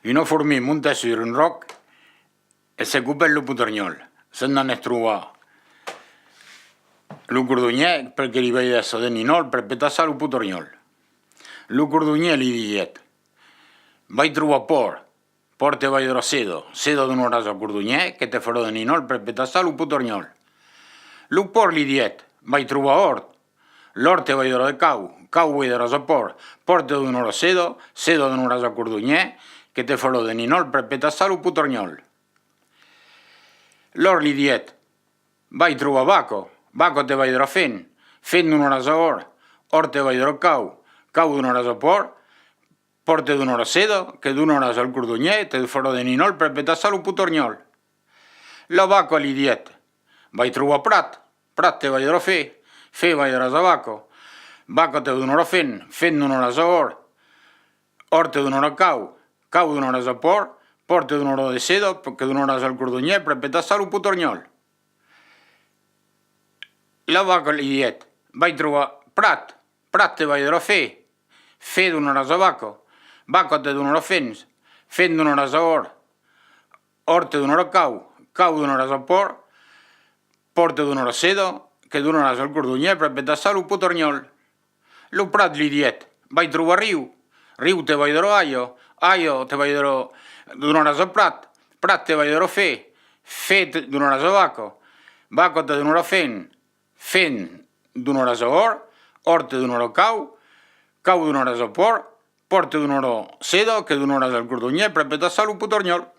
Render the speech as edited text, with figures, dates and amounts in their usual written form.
Una formica monta su un roc e se cupa il putergnol. Se non ne trova lo cordonier perché gli vede adesso di ninol per petassare il putergnol. Lo cordonier gli dice, vai trovare por te vai a sedo di un'ora al cordonier che te farò di ninol per petassare il putergnol. Lo por gli dice, vai trovare l'ort te vai a cau vai a por te di un'ora sedo di un'ora al cordonier che te farò di ninol per petassare il putergnol. L'or gli dice, vai trovare Baco te vai a fen di un'ora or te vai a cau di un'ora a por te di un'ora sedo, che di un'ora al cordonier te farò di ninol per petassare il putergnol. La vaca gli dice, vai trovare prat te vai a fe vai a vaco te di un'ora fen di un'ora or te di un'ora cau di un'ora a por te di un'ora di sedo, che di un'ora al cordonier per petassare il putergnol. La vaca gli dice, vai trovare prat te vai a fe di un'ora a vaco te di un'ora fen di un'ora a or te di un'ora cau di un'ora a por te di un'ora sedo, che di un'ora al cordonier per petassare il putergnol. Lo prat gli dice, vai trovare riu te vai a aio te vai a di un'ora a prat te vai a fe di un'ora a vaco te di un'ora fen di un'ora a or te di un'ora cau di un'ora a por te di un'ora sedo, che di un'ora al cordonier per petassare il putergnol.